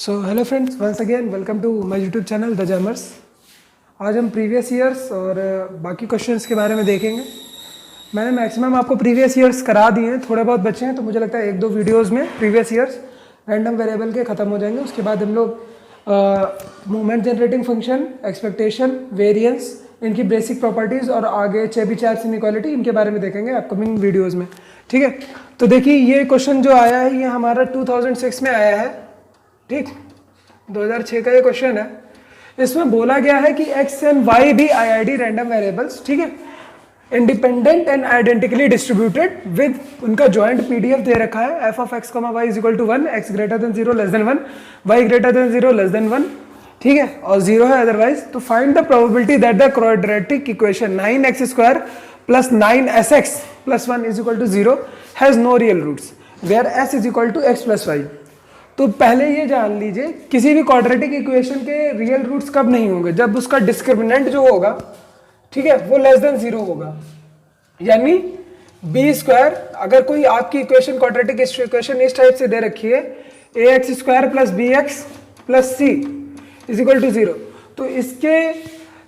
So hello friends, once again welcome to my YouTube channel the Jammers. आज हम previous years और बाकी questions के बारे में देखेंगे। मैंने मैक्सिमम आपको प्रीवियस ईयर्स करा दिए हैं, थोड़े बहुत बचे हैं, तो मुझे लगता है एक दो वीडियोस में प्रीवियस ईयर्स रैंडम वेरिएबल के ख़त्म हो जाएंगे। उसके बाद हम लोग movement generating function, expectation, variance, इनकी बेसिक प्रॉपर्टीज़ और आगे चेबीशेव इनइक्वालिटी, इनके बारे में देखेंगे अपकमिंग वीडियोज़ में। ठीक है, तो देखिए ये क्वेश्चन जो आया है ये हमारा 2006 में आया है। ठीक, 2006 का ये क्वेश्चन है। इसमें बोला गया है कि x एंड y भी IID रैंडम वेरिएबल्स, ठीक है, independent and identically distributed with उनका जॉइंट PDF दे रखा है। f of x, y equal to 1, x greater than 0 less than 1, y greater than 0 less than 1, ठीक है, और 0 है अदरवाइज। तो find the probability that the quadratic equation 9x² plus 9sx plus 1 is equal to 0 has no real roots where s is equal to x plus y। तो पहले ये जान लीजिए किसी भी क्वाड्रेटिक इक्वेशन के रियल रूट्स कब नहीं होंगे, जब उसका डिस्क्रिमिनेंट जो होगा, ठीक है, वो लेस देन 0 होगा। यानी b², अगर कोई आपकी इक्वेशन क्वाड्रेटिक इक्वेशन इस टाइप से दे रखी है ax² plus bx plus c is equal to 0, तो इसके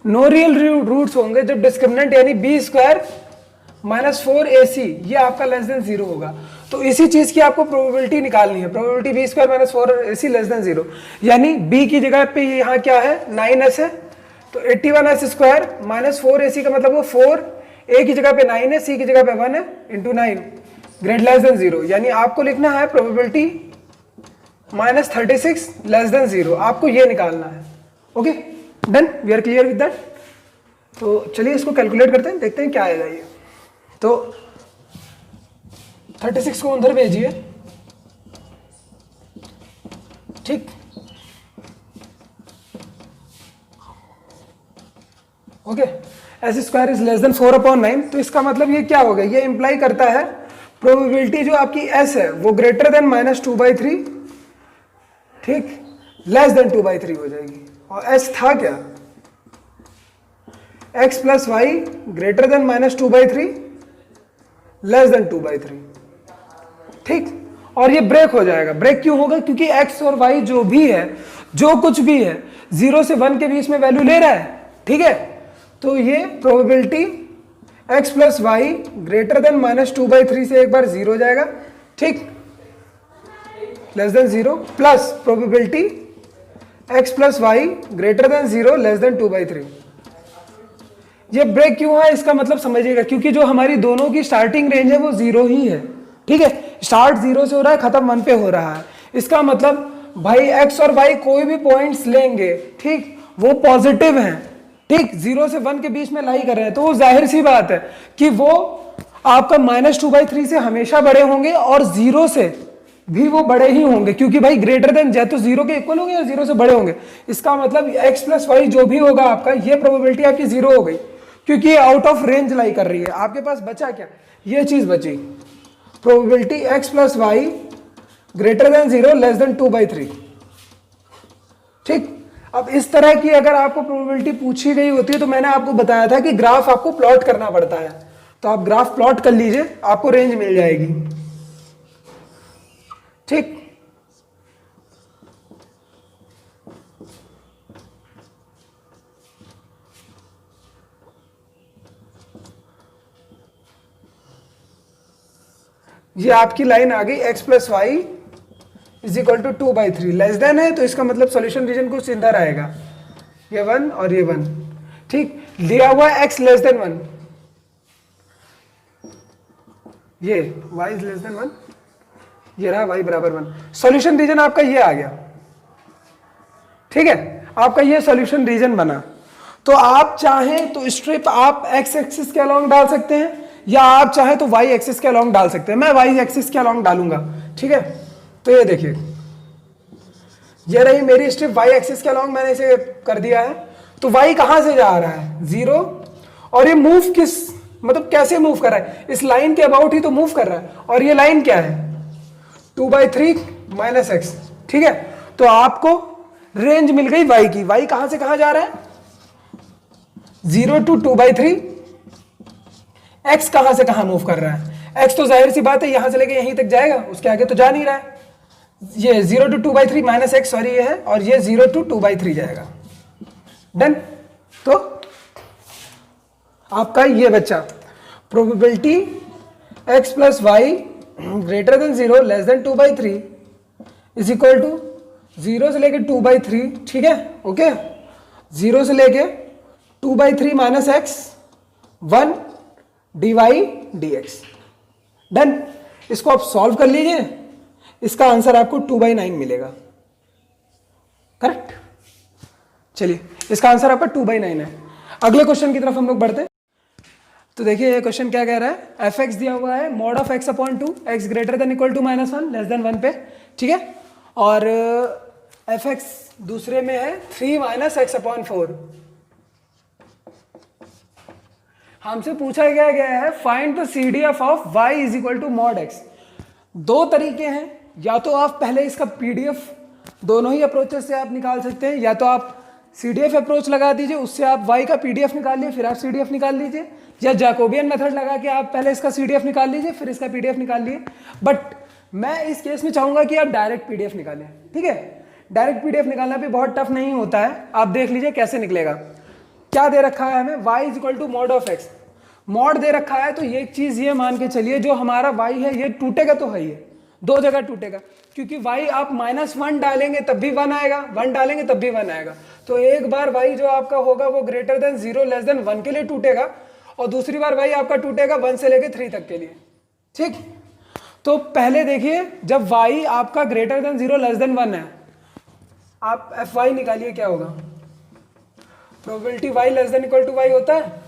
नो रियल रूट्स होंगे जब डिस्क्रिमिनेंट यानी b² माइनस 4ac ये आपका लेस देन 0 होगा। तो इसी चीज की आपको प्रोबेबिलिटी निकालनी है, probability b² minus 4ac less than 0। यानी b की जगह पे यहाँ क्या है, 9s है, तो 81s² माइनस 4ac का मतलब वो 4, a की जगह पे 9 है, c की जगह पे 1 है, इंटू 9 ग्रेट लेस देन 0। यानी आपको लिखना है प्रोबेबिलिटी माइनस 36 लेस देन 0, आपको ये निकालना है। Okay done, we are clear with that. तो चलिए इसको कैलकुलेट करते हैं, देखते हैं क्या आएगा ये। तो 36 को अंदर भेजिए, ठीक, okay, s² is less then 4/9। तो इसका मतलब ये क्या होगा, ये इंप्लाई करता है प्रोबेबिलिटी जो आपकी s है वो ग्रेटर देन -2/3, ठीक, लेस देन 2/3 हो जाएगी। और s था क्या, x plus y greater than -2/3 less than 2/3, ठीक। और ये ब्रेक हो जाएगा। ब्रेक क्यों होगा, क्योंकि x और y जो भी है, जो कुछ भी है, 0 से 1 के बीच में वैल्यू ले रहा है, ठीक है। तो ये probability x plus y greater than -2/3 से एक बार 0 हो जाएगा, ठीक, less than 0, plus probability x plus y greater than 0 less than 2/3। ये ब्रेक क्यों है इसका मतलब समझिएगा, क्योंकि जो हमारी दोनों की स्टार्टिंग रेंज है वो 0 ही है, ठीक है। स्टार्ट 0 से हो रहा है, खत्म 1 पे हो रहा है। इसका मतलब भाई x और y कोई भी पॉइंट्स लेंगे, ठीक, वो पॉजिटिव हैं, ठीक, 0 से 1 के बीच में लाई कर रहे हैं, तो वो जाहिर सी बात है कि वो आपका -2/3 से हमेशा बड़े होंगे और 0 से भी वो बड़े ही होंगे, क्योंकि भाई ग्रेटर देन या तो 0 के इक्वल होंगे या 0 से बड़े होंगे। इसका मतलब x प्लस वाई जो भी होगा आपका, ये प्रोबेबिलिटी आपकी 0 हो गई, क्योंकि ये आउट ऑफ रेंज लाई कर रही है। आपके पास बचा क्या, ये चीज बची, probability x plus y greater than 0 less than 2/3, ठीक। अब इस तरह की अगर आपको प्रोबेबिलिटी पूछी गई होती है तो मैंने आपको बताया था कि ग्राफ आपको प्लॉट करना पड़ता है, तो आप ग्राफ प्लॉट कर लीजिए, आपको रेंज मिल जाएगी, ठीक। ये आपकी लाइन आ गई x plus y is equal to 2/3, less than है तो इसका मतलब सॉल्यूशन रीजन कुछ इधर आएगा, ये 1 और ये 1, ठीक। लिया हुआ है x लेस देन 1, ये y इज लेस देन 1, ये रहा y बराबर 1। सॉल्यूशन रीजन आपका ये आ गया, ठीक है, आपका ये सॉल्यूशन रीजन बना। तो आप चाहें तो स्ट्रिप आप x एक्सिस के अलोंग डाल सकते हैं, या आप चाहे तो y एक्सिस के अलोंग डाल सकते हैं। मैं y एक्सिस के अलोंग डालूंगा, ठीक है। तो ये देखिए, ये रही मेरी स्ट्रिप y एक्सिस के अलोंग, मैंने इसे कर दिया है। तो y कहां से जा रहा है, 0, और ये मूव किस, मतलब कैसे मूव कर रहा है, इस लाइन के अबाउट ही तो मूव कर रहा है। और ये लाइन क्या है, 2/3 माइनस x, ठीक है। तो आपको रेंज मिल गई y की। y कहां से कहां जा रहा है, 0 to 2/3। x कहां से कहां मूव कर रहा है, x तो जाहिर सी बात है यहां से लेके यहीं तक जाएगा, उसके आगे तो जा नहीं रहा है। ये 0 to 2/3 माइनस एक्स, सॉरी ये है, और ये 0 to 2/3 जाएगा। डन। तो आपका ये बच्चा probability x plus y greater than 0 less than 2/3 is equal to 0 से लेके 2/3, ठीक है, ओके, 0 से लेके 2/3 माइनस एक्स 1 dy/dx। डन। इसको आप सॉल्व कर लीजिए, इसका आंसर आपको 2/9 मिलेगा। करेक्ट। चलिए, इसका आंसर आपका 2/9 है। अगले क्वेश्चन की तरफ हम लोग बढ़ते हैं। तो देखिए ये क्वेश्चन क्या कह रहा है, एफ एक्स दिया हुआ है mod of x upon 2 x greater than equal to -1 less than 1 पे, ठीक है, और एफ एक्स दूसरे में है 3 माइनस एक्स अपॉन 4। हमसे पूछा गया है find the CDF of y is equal to mod x। दो तरीके हैं, या तो आप पहले इसका PDF, दोनों ही अप्रोचेस से आप निकाल सकते हैं, या तो आप CDF अप्रोच लगा दीजिए, उससे आप y का PDF निकाल लीजिए, फिर आप CDF निकाल लीजिए, या जैकोबियन मेथड लगा के आप पहले इसका CDF निकाल लीजिए, फिर इसका PDF निकाल लीजिए। बट मैं इस केस में चाहूंगा कि आप डायरेक्ट PDF निकालें, ठीक है। डायरेक्ट PDF निकालना भी बहुत टफ नहीं होता है, आप देख लीजिए कैसे निकलेगा। क्या दे रखा है हमें, y is equal to mod of x। Mod दे रखा है तो ये चीज ये मान के चलिए जो हमारा y है ये टूटेगा तो है, ये दो जगह टूटेगा, क्योंकि y आप -1 डालेंगे तब भी 1 आएगा, 1 डालेंगे तब भी 1 आएगा। तो एक बार y जो आपका होगा वो ग्रेटर देन 0 लेस देन 1 के लिए टूटेगा, और दूसरी बार y आपका टूटेगा 1 से लेके 3 तक के लिए, ठीक। तो पहले देखिए, जब y आपका ग्रेटर देन 0 लेस देन 1 है, आप fy निकालिए, क्या होगा, probability y less than equal to y होता है,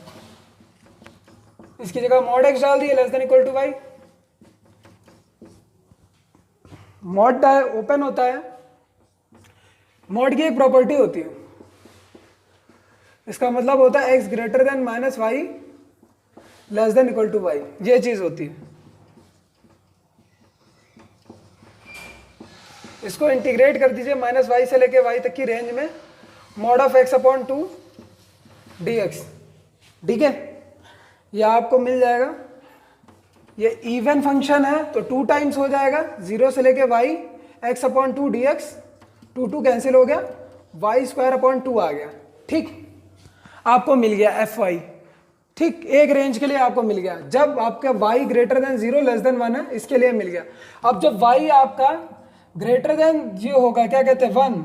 इसकी जगह मॉड x डाल दिए less than equal to y, mod open होता है, मॉड की एक प्रॉपर्टी होती है, इसका मतलब होता है x greater than -y less than equal to y, ये चीज होती है। इसको इंटीग्रेट कर दीजिए -y से लेके y तक की रेंज में, mod of x upon 2 dx, ठीक है, यह आपको मिल जाएगा। ये इवन फंक्शन है तो 2 टाइम्स हो जाएगा, 0 से लेके y x upon 2 dx, 2 cancel हो गया, y स्क्वायर अपॉन 2 आ गया, ठीक। आपको मिल गया fy, ठीक, एक रेंज के लिए आपको मिल गया। जब आपका y greater than 0 less than 1 है, इसके लिए मिल गया। अब जब y आपका ग्रेटर देन ये होगा, क्या कहते हैं, 1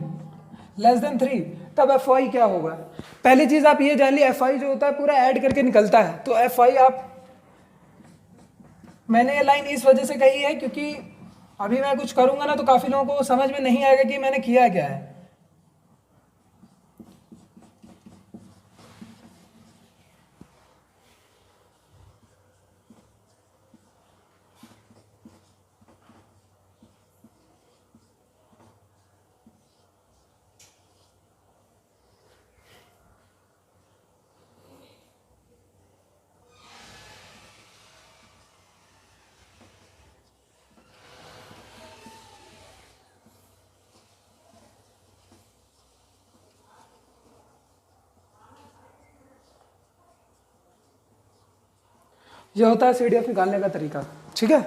लेस देन 3, तब fy क्या होगा। पहली चीज आप ये जान ली, fy जो होता है पूरा ऐड करके निकलता है, तो fy आप, मैंने ये लाइन इस वजह से कही है क्योंकि अभी मैं कुछ करूंगा ना तो काफी लोगों को समझ में नहीं आएगा कि मैंने किया क्या है। यह होता है CDF निकालने का तरीका, ठीक है।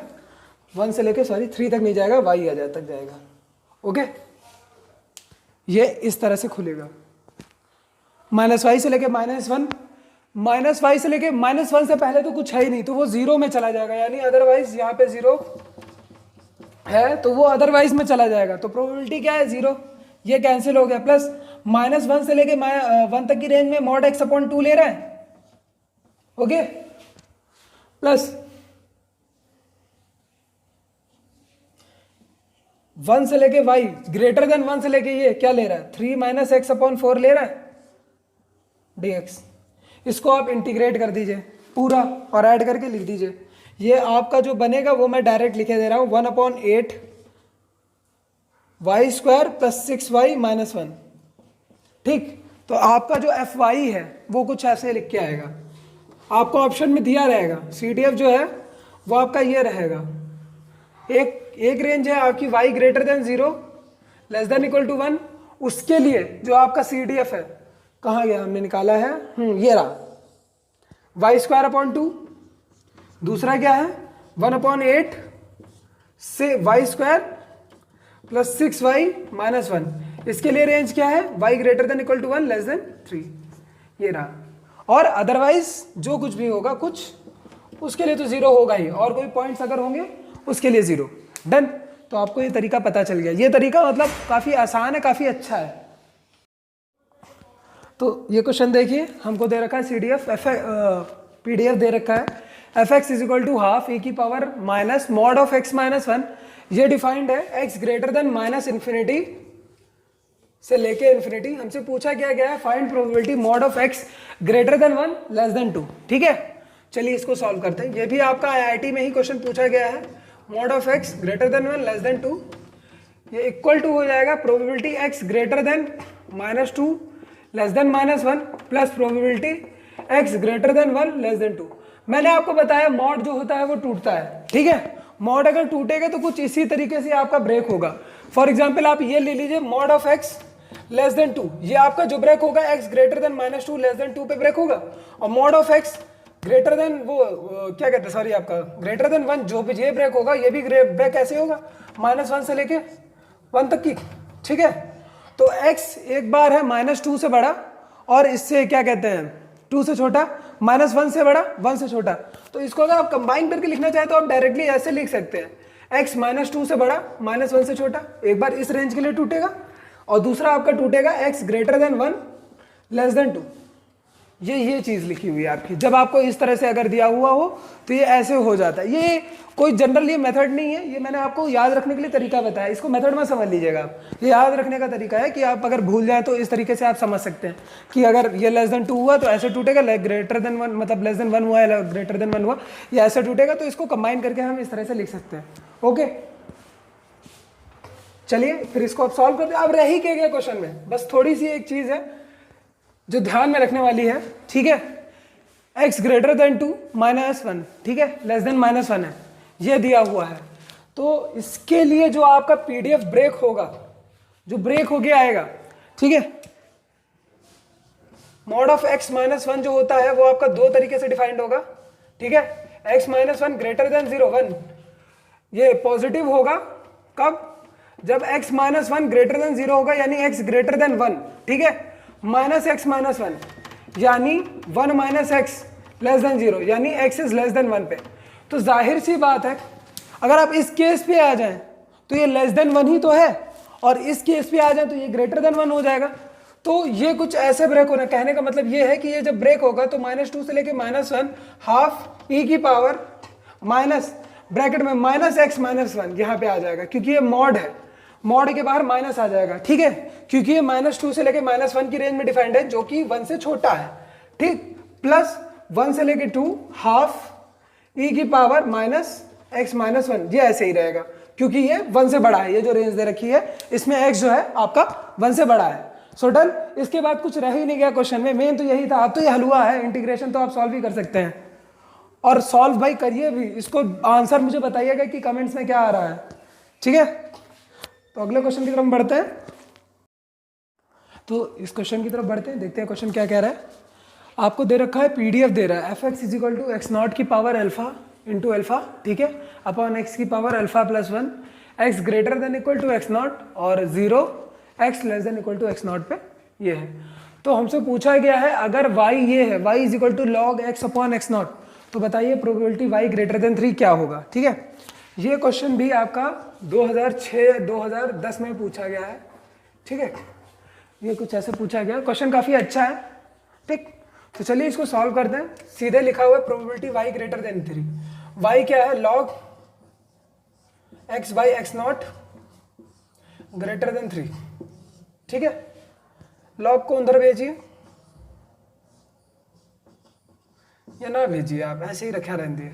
1 से लेके 3 तक नहीं जाएगा, y आ तक जाएगा, ओके। ये इस तरह से खुलेगा, -y से लेके -1, -y से लेके -1 से पहले तो कुछ है ही नहीं, तो वो 0 में चला जाएगा, यानी अदरवाइज यहाँ पे 0 है तो वो अदरवाइज में चला जाएगा, तो प्रोबेबिलिटी क्या है, 0, ये कैंसिल हो गया। प्लस -1 से लेके 1 तक की रेंज में मॉड x अपॉन 2 ले रहा है, ओके, प्लस 1 से लेके y ग्रेटर देन 1 से लेके ये क्या ले रहा है, 3 माइनस एक्स अपॉन 4 ले रहा है dx। इसको आप इंटीग्रेट कर दीजिए पूरा और ऐड करके लिख दीजिए। ये आपका जो बनेगा वो मैं डायरेक्ट लिखे दे रहा हूं, 1/8 y square plus 6y minus 1, ठीक। तो आपका जो fy है वो कुछ ऐसे लिख के आएगा, आपको ऑप्शन में दिया रहेगा। CDF जो है वो आपका ये रहेगा, एक रेंज है आपकी y greater than 0 less than equal to 1, उसके लिए जो आपका CDF है, कहाँ गया, हमने निकाला है, ये रहा, y स्क्वायर अपॉन 2, दूसरा क्या है 1/8 से y square plus 6y minus 1। इसके लिए रेंज क्या है? y greater than equal to 1 less than 3, ये रहा। और अदरवाइज जो कुछ भी होगा कुछ उसके लिए तो 0 होगा ही, और कोई पॉइंट्स अगर होंगे उसके लिए 0। डन। तो आपको ये तरीका पता चल गया। ये तरीका मतलब काफ़ी आसान है, काफ़ी अच्छा है। तो ये क्वेश्चन देखिए, हमको दे रखा है PDF दे रखा है fx is equal to half e की power minus mod of x minus 1। ये डिफाइंड है x greater than minus infinity से लेके इन्फिनिटी। हमसे पूछा क्या गया है? Find probability mod of x greater than 1 less than 2। ठीक है, चलिए इसको सॉल्व करते हैं। ये भी आपका IIT में ही क्वेश्चन पूछा गया है। Mod of x greater than 1 less than 2, ये इक्वल टू हो जाएगा probability x greater than minus 2 less than minus 1 plus probability x greater than 1 less than 2। मैंने आपको बताया मॉड जो होता है वो टूटता है। ठीक है, मॉड अगर टूटेगा तो कुछ इसी तरीके से आपका ब्रेक होगा। फॉर एग्जाम्पल आप ये ले लीजिए, mod of x less than 2, ये आपका जो ब्रेक होगा x greater than minus 2 less than 2 पे ब्रेक होगा। और mod of x greater then क्या कहते हैं, सॉरी, आपका ग्रेटर देन 1 जो भी ये ब्रेक होगा, ये भी ब्रेक ऐसे होगा माइनस 1 से लेके 1 तक की। ठीक है, तो x एक बार है माइनस 2 से बड़ा और इससे क्या कहते हैं 2 से छोटा, माइनस 1 से बड़ा 1 से छोटा। तो इसको अगर आप कंबाइन करके लिखना चाहे तो आप डायरेक्टली ऐसे लिख सकते हैं, x माइनस 2 से बड़ा माइनस 1 से छोटा, एक बार इस रेंज के लिए टूटेगा और दूसरा आपका टूटेगा x greater than 1 less than 2। ये चीज लिखी हुई है आपकी। जब आपको इस तरह से अगर दिया हुआ हो तो ये ऐसे हो जाता है। ये कोई जनरल ये मेथड नहीं है, ये मैंने आपको याद रखने के लिए तरीका बताया। इसको मेथड में समझ लीजिएगा आप। ये याद रखने का तरीका है कि आप अगर भूल जाए तो इस तरीके से आप समझ सकते हैं कि अगर ये लेस देन 2 हुआ तो ऐसे टूटेगा, ग्रेटर देन 1 मतलब लेस देन 1 हुआ या ग्रेटर देन 1 हुआ, ये ऐसे टूटेगा। तो इसको कंबाइन करके हम इस तरह से लिख सकते हैं। ओके, चलिए फिर इसको आप सॉल्व करते हैं। अब रह ही क्या गया क्वेश्चन में, बस थोड़ी सी एक चीज है जो ध्यान में रखने वाली है। ठीक है, x ग्रेटर देन 2 माइनस 1, ठीक है, लेस देन माइनस 1 है, ये दिया हुआ है। तो इसके लिए जो आपका PDF ब्रेक होगा, जो ब्रेक होके आएगा, ठीक है, मॉड ऑफ x माइनस 1 जो होता है वो आपका दो तरीके से डिफाइंड होगा। ठीक है, x माइनस 1 ग्रेटर देन 0 1, ये पॉजिटिव होगा कब? जब x माइनस 1 ग्रेटर देन 0 होगा, यानी x ग्रेटर देन 1। ठीक है, माइनस x माइनस 1 यानी 1 माइनस x लेस देन 0, यानी x इज लेस देन 1 पे। तो जाहिर सी बात है अगर आप इस केस पे आ जाएं तो ये लेस देन 1 ही तो है, और इस केस पे आ जाएं तो ये ग्रेटर देन 1 हो जाएगा। तो ये कुछ ऐसे ब्रेक होना, कहने का मतलब ये है कि ये जब ब्रेक होगा तो -2 से लेके -1 हाफ e की पावर माइनस ब्रैकेट में माइनस x माइनस 1 यहाँ पे आ जाएगा, क्योंकि ये मॉड है, मॉड के बाहर माइनस आ जाएगा। ठीक है, क्योंकि ये -2 से लेके -1 की रेंज में डिफाइंड है, जो कि 1 से छोटा है। ठीक, प्लस 1 से लेके 2 हाफ e की पावर माइनस x माइनस 1, ये ऐसे ही रहेगा क्योंकि ये 1 से बड़ा है। ये जो रेंज दे रखी है इसमें x जो है आपका 1 से बड़ा है। So done. इसके बाद कुछ रह ही नहीं गया क्वेश्चन में, मेन तो यही था। अब तो ये हलवा है, इंटीग्रेशन तो आप सॉल्व ही कर सकते हैं, और सॉल्व भाई करिए भी। इसको आंसर मुझे बताइएगा कि कमेंट्स में क्या आ रहा है। ठीक है, तो अगले क्वेश्चन की तरफ बढ़ते हैं। तो इस क्वेश्चन की तरफ बढ़ते हैं, देखते हैं क्वेश्चन क्या कह रहा है। आपको दे रखा है, PDF दे रहा है, fx is equal to x naught की पावर अल्फा इंटू अल्फा, ठीक है, अपॉन x की power alpha plus 1, x greater than equal to x naught और 0 x less than equal to x naught पे ये है। तो हमसे पूछा गया है अगर y ये है, y is equal to log x upon x naught, तो बताइए प्रोबेबिलिटी y ग्रेटर देन 3 क्या होगा। ठीक है, ये क्वेश्चन भी आपका 2006-2010 में पूछा गया है। ठीक है, ये कुछ ऐसे पूछा गया, क्वेश्चन काफ़ी अच्छा है। ठीक, तो चलिए इसको सॉल्व करते हैं। सीधे लिखा हुआ है probability y greater then 3, y क्या है, log x by x not greater than 3। ठीक है, लॉग को अंदर भेजिए या ना भेजिए, आप ऐसे ही रखा रहने दिए,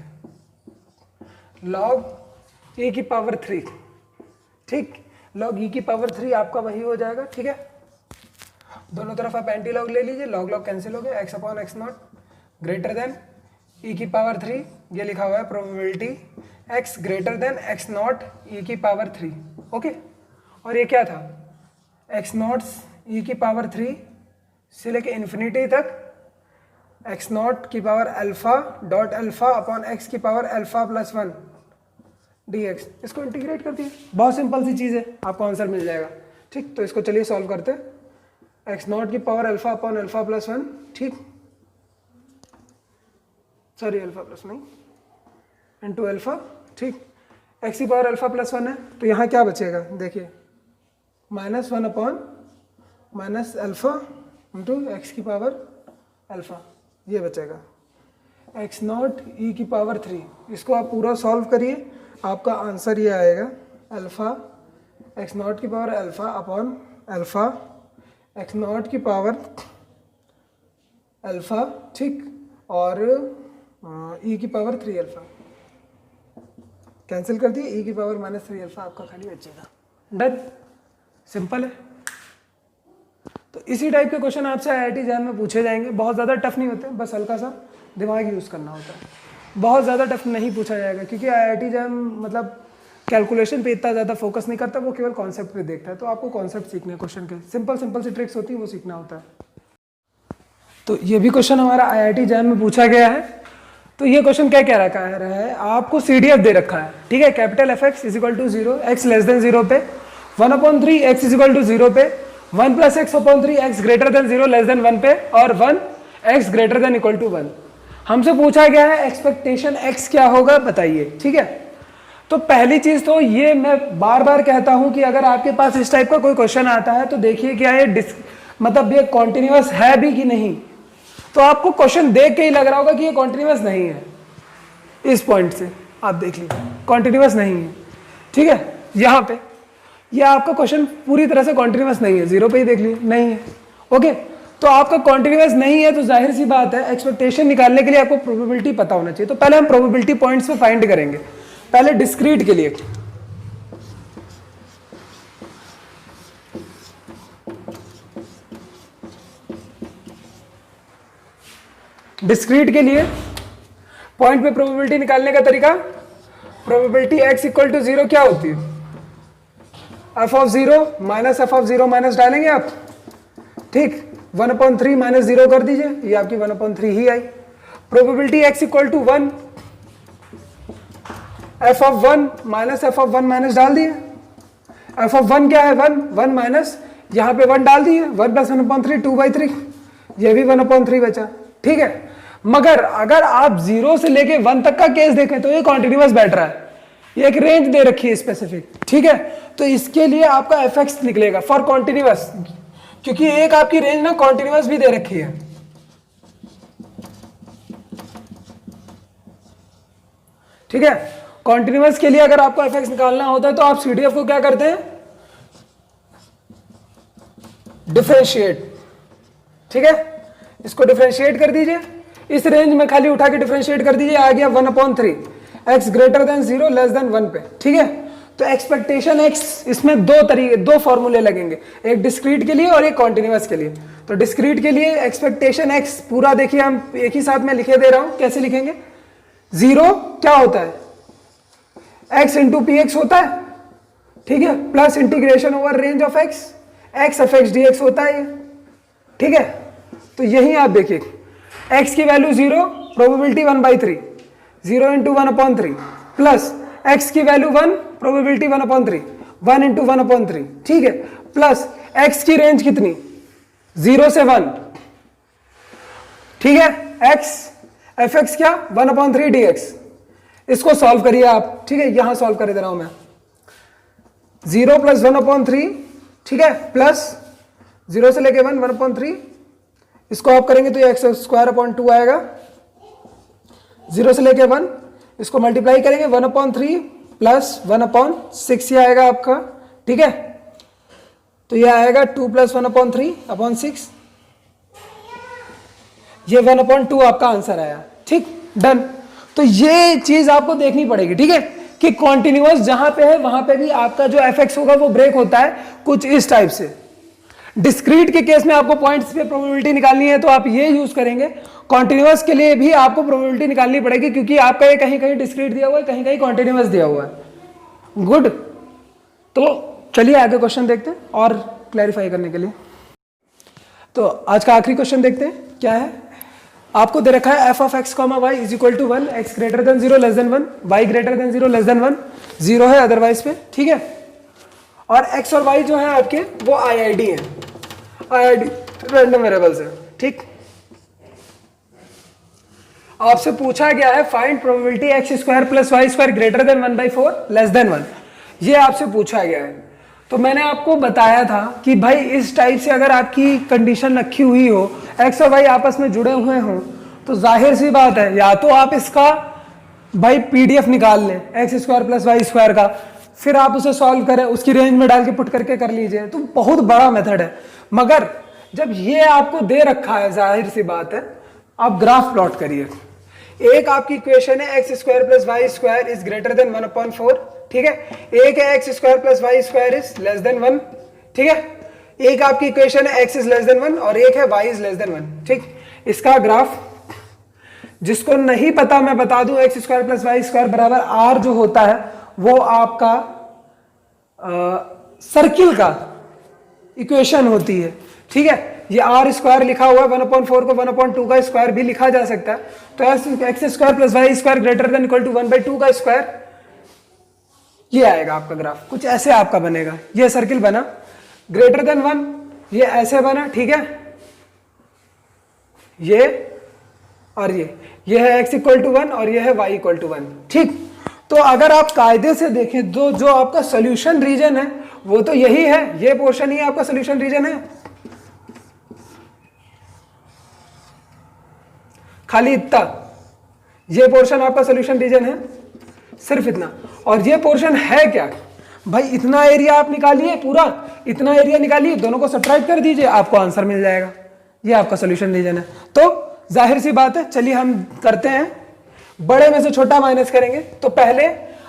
लॉग e की पावर 3। ठीक, लॉग e की पावर 3 आपका वही हो जाएगा। ठीक है, दोनों तरफ आप एंटी लॉग ले लीजिए, लॉग लॉग कैंसिल हो गया, x upon x not greater than e की पावर 3, ये लिखा हुआ है probability x greater then x not e की पावर 3। ओके, और ये क्या था, एक्स नॉट e की पावर 3 से लेके इन्फिनिटी तक एक्स नॉट की power alpha dot alpha upon x की पावर अल्फा प्लस 1, dx, इसको इंटीग्रेट कर दिए, बहुत सिंपल सी चीज़ है, आपको आंसर मिल जाएगा। ठीक, तो इसको चलिए सॉल्व करते हैं। एक्स नॉट की power alpha upon alpha plus 1, ठीक, सॉरी अल्फा प्लस नहीं, इंटू अल्फा, ठीक, एक्स की पावर अल्फा प्लस 1 है, तो यहाँ क्या बचेगा देखिए, -1 upon minus alpha into x की पावर अल्फा, ये बचेगा एक्स नॉट ई की पावर 3। इसको आप पूरा सॉल्व करिए, आपका आंसर ये आएगा अल्फा एक्स नॉट की power alpha upon alpha x naught की पावर अल्फा, ठीक, और ई की पावर 3 अल्फा कैंसिल कर दिए, ई की पावर -3 अल्फा आपका खाली बचेगा। डन, सिंपल है। तो इसी टाइप के क्वेश्चन आपसे आईआईटी जैम में पूछे जाएंगे, बहुत ज़्यादा टफ नहीं होते, बस हल्का सा दिमाग यूज़ करना होता है, बहुत ज़्यादा टफ नहीं पूछा जाएगा, क्योंकि आईआईटी जैम मतलब कैलकुलेशन पे इतना ज़्यादा फोकस नहीं करता, वो केवल कॉन्सेप्ट पे देखता है, तो आपको कॉन्सेप्ट सीखने क्वेश्चन के, सिंपल सिंपल सी ट्रिक्स होती है, वो सीखना होता है। तो ये भी क्वेश्चन हमारा आईआईटी जैम में पूछा गया है। तो ये क्वेश्चन क्या कह रखा है, आपको CDF दे रखा है, ठीक है, capital Fx is equal to 0, x less than 0 पे 1/3 एक्स इज इक्वल टू 0 पे 1 + x/3 x greater than 0 less than 1 पे और 1 x greater than equal to 1। हमसे पूछा गया है एक्सपेक्टेशन x क्या होगा बताइए, ठीक है। तो पहली चीज तो ये मैं बार बार कहता हूं कि अगर आपके पास इस टाइप का कोई क्वेश्चन आता है तो देखिए क्या ये मतलब ये कॉन्टिन्यूअस है भी कि नहीं। तो आपको क्वेश्चन देख के ही लग रहा होगा कि ये कॉन्टिन्यूअस नहीं है, इस पॉइंट से आप देख लीजिए कॉन्टिन्यूअस नहीं है, ठीक है। यहाँ पे ये आपका क्वेश्चन पूरी तरह से कॉन्टिन्यूअस नहीं है, 0 पे ही देख लीजिए नहीं है, ओके। तो आपका कॉन्टिन्यूअस नहीं है तो जाहिर सी बात है एक्सपेक्टेशन निकालने के लिए आपको प्रोबेबिलिटी पता होना चाहिए। तो पहले हम प्रोबेबिलिटी पॉइंट्स पे फाइंड करेंगे, पहले डिस्क्रीट के लिए। डिस्क्रीट के लिए पॉइंट पे प्रोबेबिलिटी निकालने का तरीका, प्रोबेबिलिटी x इक्वल टू 0 क्या होती है, f(0) माइनस f(0) माइनस डालेंगे आप, ठीक, 1/3 माइनस 0 कर दीजिए, ये आपकी 1/3 ही आई। Probability x equal to 1, f(1) minus f(1) minus डाल दिए, f(1) क्या है 1 माइनस यहाँ पे 1 डाल दिए, 1 + 1/3 2/3, ये भी 1/3 बचा, ठीक है। मगर अगर आप 0 से लेके 1 तक का केस देखें तो ये कॉन्टिन्यूअस बैठ रहा है, ये एक रेंज दे रखी है स्पेसिफिक, ठीक है। तो इसके लिए आपका fx निकलेगा फॉर कॉन्टिन्यूअस, क्योंकि एक आपकी रेंज ना कॉन्टिन्यूअस भी दे रखी है, ठीक है। कॉन्टिन्यूअस के लिए अगर आपको fx निकालना होता है तो आप CDF को क्या करते हैं, डिफरेंशिएट, ठीक है। इसको डिफरेंशिएट कर दीजिए, इस रेंज में खाली उठा के डिफरेंशिएट कर दीजिए, आ गया 1/3 x greater than 0 less than 1 पे, ठीक है। तो एक्सपेक्टेशन x इसमें दो फॉर्मूले लगेंगे, एक डिस्क्रीट के लिए और एक कॉन्टिन्यूअस के लिए। तो डिस्क्रीट के लिए एक्सपेक्टेशन x पूरा देखिए हम एक ही साथ में लिखे दे रहा हूं, कैसे लिखेंगे, 0 क्या होता है x इंटू px होता है, ठीक है, plus integration over range of x fx dx होता है, ठीक है। तो यही आप देखिए x की value 0, probability 1/3, 0 into 1/3 plus x की वैल्यू 1, प्रोबेबिलिटी 1/3, 1 इंटू 1/3, ठीक है, प्लस x की रेंज कितनी 0 से 1, ठीक है, x fx क्या 1/3 dx। इसको सॉल्व करिए आप, ठीक है, यहां सॉल्व कर दे रहा हूं मैं, 0 + 1/3, ठीक है, प्लस 0 से लेके 1/3, इसको आप करेंगे तो ये x² आएगा, 0 से लेके 1, इसको मल्टीप्लाई करेंगे 1/3 प्लस 1/6 ये आएगा आपका, ठीक है। तो ये आएगा 2 + 1/3/6, ये 1/2 आपका आंसर आया, ठीक, डन। तो ये चीज आपको देखनी पड़ेगी, ठीक है, कि कॉन्टिन्यूअस जहां पे है वहां पे भी आपका जो fx होगा वो ब्रेक होता है कुछ इस टाइप से। डिस्क्रीट के केस में आपको पॉइंट्स पे प्रोबेबिलिटी निकालनी है तो आप ये यूज करेंगे, कॉन्टिन्यूअस के लिए भी आपको प्रोबेबिलिटी निकालनी पड़ेगी, क्योंकि आपका ये कहीं कहीं डिस्क्रीट दिया हुआ है, कहीं कहीं कॉन्टिन्यूअस दिया हुआ है। गुड, तो चलिए आगे क्वेश्चन देखते हैं और क्लैरिफाई करने के लिए। तो आज का आखिरी क्वेश्चन देखते हैं क्या है। आपको दे रखा है F of x comma y is equal to 1, x greater than 0 less than 1, y greater than 0 less than 1, 0 है अदरवाइज पे, ठीक है। और एक्स और वाई जो है आपके वो आईआईडी है, आईआईडी रैंडम वेरिएबल्स है, ठीक। आपसे पूछा गया है find probability x square plus y square greater than 1/4 less than 1, ये आपसे पूछा गया है। तो मैंने आपको बताया था कि भाई इस टाइप से अगर आपकी कंडीशन रखी हुई हो, एक्स और वाई आपस में जुड़े हुए हों, तो जाहिर सी बात है या तो आप इसका भाई पीडीएफ निकाल लें x square plus y square का, फिर आप उसे सॉल्व करें, उसकी रेंज में डाल के पुट करके कर लीजिए, तो बहुत बड़ा मेथड है। मगर जब ये आपको दे रखा है, जाहिर सी बात है, आप ग्राफ प्लॉट करिए। एक आपकी इक्वेशन है x square plus y square is greater than 1/4, ठीक है। एक है x square plus y square is less than 1, ठीक है। एक आपकी इक्वेशन है एक्स इज लेस देन 1 और एक है वाई इज लेस देन 1, ठीक। इसका ग्राफ जिसको नहीं पता मैं बता दूं, x square plus y square बराबर आर जो होता है वो आपका सर्किल का इक्वेशन होती है, ठीक है। ये आर स्क्वायर लिखा हुआ है, 1/4 को 1/2 का स्क्वायर भी लिखा जा सकता है। तो x square plus y square greater than equal to 1/2 का स्क्वायर, ये आएगा आपका ग्राफ, कुछ ऐसे आपका बनेगा। ये सर्किल बना ग्रेटर देन 1, ये ऐसे बना, ठीक है। ये और ये है x इक्वल टू 1 और ये है y इक्वल टू 1, ठीक। तो अगर आप कायदे से देखें जो आपका सोल्यूशन रीजन है वो तो यही है, ये पोर्शन ही आपका सोल्यूशन रीजन है, खाली इतना, ये पोर्शन आपका सोल्यूशन रीजन है, सिर्फ इतना। और ये पोर्शन है क्या भाई, इतना एरिया आप निकालिए, पूरा इतना एरिया निकालिए, दोनों को सब्ट्रैक्ट कर दीजिए, आपको आंसर मिल जाएगा, ये आपका सोल्यूशन रीजन है। तो जाहिर सी बात है, चलिए हम करते हैं, बड़े में से छोटा माइनस करेंगे। तो पहले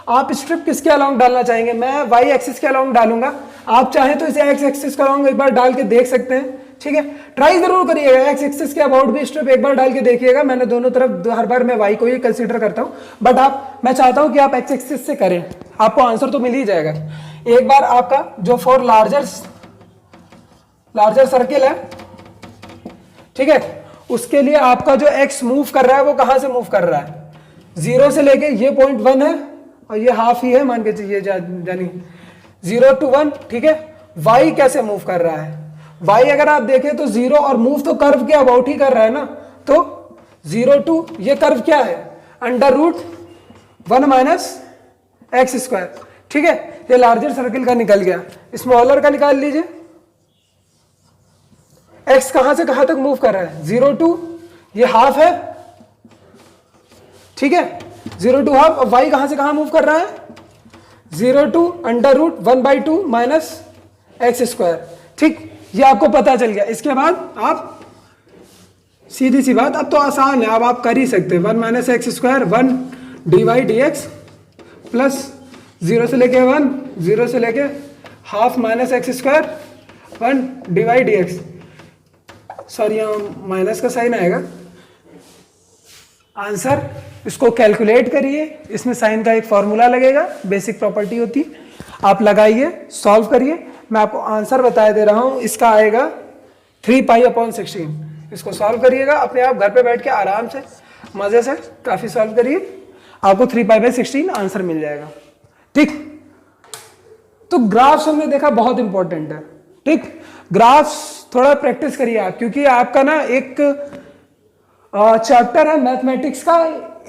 आप स्ट्रिप किसके अलोंग डालना चाहेंगे, मैं वाई एक्सिस के अलोंग डालूंगा, आप चाहें तो इसे एक्स एक्सिस के अलोंग एक बार डाल के देख सकते हैं, ठीक है। ट्राई जरूर करिएगा, एक्स एक्सिस के अबाउट भी स्ट्रिप एक बार डाल के देखिएगा। मैंने दोनों तरफ हर बार मैं वाई को ही कंसीडर करता हूं, बट मैं चाहता हूं कि आप एक्स एक्सिस से करें, आपको आंसर तो मिल ही जाएगा। एक बार आपका जो फॉर लार्जर सर्किल है, ठीक है, उसके लिए आपका जो x मूव कर रहा है वो कहां से मूव कर रहा है, 0 से लेके ये 0.1 है और ये हाफ ही है, मान के चलिए जानी 0 to 1, ठीक है। y कैसे मूव कर रहा है, y अगर आप देखें तो 0 और मूव तो कर्व के अबाउट ही कर रहा है ना, तो 0 to ये कर्व क्या है, √1 माइनस एक्स स्क्वायर, ठीक है। ये लार्जर सर्किल का निकल गया, स्मॉलर का निकाल लीजिए। x कहां से कहां तक मूव कर रहा है, 0 to ये हाफ है, ठीक है, 0 to हाफ। और y कहां से कहां मूव कर रहा है, 0 to √1/2 माइनस एक्स स्क्वायर, ठीक। ये आपको पता चल गया। इसके बाद आप सीधी सी बात, अब तो आसान है, अब आप कर ही सकते हैं, 1 minus x square 1 dy/dx plus 0 से लेके 1, 0 से लेके half minus x square 1 dy/dx, sorry यहाँ माइनस का साइन आएगा। आंसर इसको कैलकुलेट करिए, इसमें साइन का एक फॉर्मूला लगेगा, बेसिक प्रॉपर्टी होती है, आप लगाइए, सॉल्व करिए। मैं आपको आंसर बता दे रहा हूं, इसका आएगा 3π/16। इसको सॉल्व करिएगा अपने आप घर पे बैठ के आराम से मजे से काफी सॉल्व करिए, आपको 3π/16 आंसर मिल जाएगा, ठीक। तो ग्राफ्स हमने देखा बहुत इंपॉर्टेंट है, ठीक। ग्राफ्स थोड़ा प्रैक्टिस करिए आप, क्योंकि आपका ना एक चैप्टर है मैथमेटिक्स का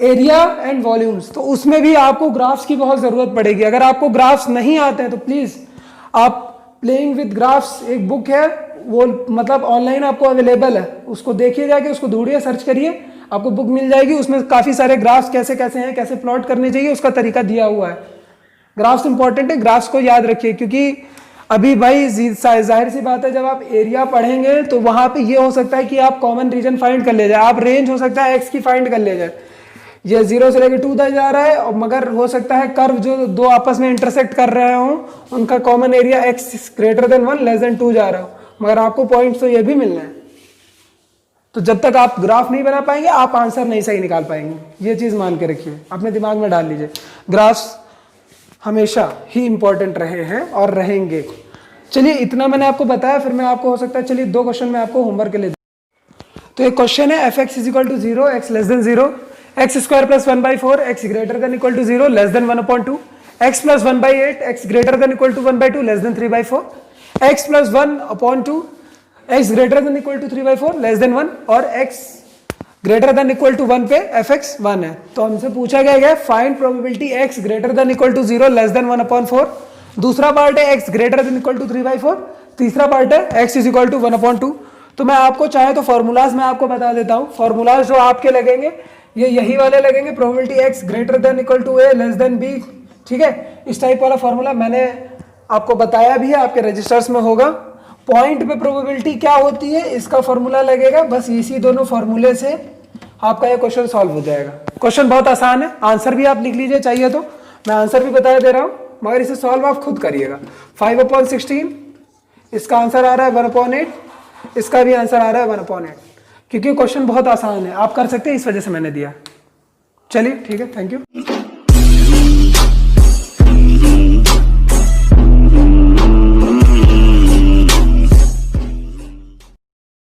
एरिया एंड वॉल्यूम्स, तो उसमें भी आपको ग्राफ्स की बहुत जरूरत पड़ेगी। अगर आपको ग्राफ्स नहीं आते हैं तो प्लीज आप प्लेइंग विद ग्राफ्स एक बुक है, वो मतलब ऑनलाइन आपको अवेलेबल है, उसको देखिए, जाके उसको ढूंढिए, सर्च करिए, आपको बुक मिल जाएगी। उसमें काफी सारे ग्राफ्स कैसे कैसे हैं, कैसे प्लॉट करने चाहिए, उसका तरीका दिया हुआ है। ग्राफ्स इंपॉर्टेंट है, ग्राफ्स को याद रखिए, क्योंकि अभी भाई जाहिर सी बात है, जब आप एरिया पढ़ेंगे तो वहां पे ये हो सकता है कि आप कॉमन रीजन फाइंड कर ले जाए, आप रेंज हो सकता है एक्स की फाइंड कर ले जाए, ये 0 से लेकर 2 तक जा रहा है, और मगर हो सकता है कर्व जो दो आपस में इंटरसेक्ट कर रहे हो उनका common area x greater than 1 less than 2 जा रहा हो, मगर आपको पॉइंट तो ये भी मिलना है। तो जब तक आप ग्राफ नहीं बना पाएंगे आप आंसर नहीं सही निकाल पाएंगे, ये चीज मान के रखिए, अपने दिमाग में डाल लीजिए। ग्राफ्स हमेशा ही इंपॉर्टेंट रहे हैं और रहेंगे। चलिए इतना मैंने आपको बताया, फिर मैं आपको हो सकता है, चलिए 2 क्वेश्चन मैं आपको होमवर्क के लिए। तो एक क्वेश्चन है f x is equal to 0, x less than 0, x square plus 1/4, x greater than equal to 0, less than 1/2, x plus 1/8, x greater than equal to 1/2, less than 3/4, x plus 1/2, x greater than equal to 3/4, less than 1, और x greater than equal to 1 पे F x 1 है। तो हमसे पूछा गया है find probability x greater than equal to 0, less than 1/4। दूसरा part है x greater than equal to 3/4, तीसरा पार्ट है एक्स इज इक्वल टू 1/2। तो मैं आपको चाहे तो फॉर्मूलाज में आपको बता देता हूँ। फॉर्मूलाज जो आपके लगेंगे ये यही वाले लगेंगे, probability x greater than equal to A less than B, ठीक है। इस टाइप वाला फॉर्मूला मैंने आपको बताया भी है, आपके रजिस्टर्स में होगा। पॉइंट पे प्रोबेबिलिटी क्या होती है इसका फॉर्मूला लगेगा, बस इसी दोनों फॉर्मूले से आपका ये क्वेश्चन सॉल्व हो जाएगा। क्वेश्चन बहुत आसान है, आंसर भी आप लिख लीजिए चाहिए तो, मैं आंसर भी बता दे रहा हूँ, मगर इसे सॉल्व आप खुद करिएगा। 5/16, इसका आंसर आ रहा है 1/8, इसका भी आंसर आ रहा है 1/8, क्योंकि क्वेश्चन बहुत आसान है, आप कर सकते हैं, इस वजह से मैंने दिया। चलिए ठीक है, थैंक यू।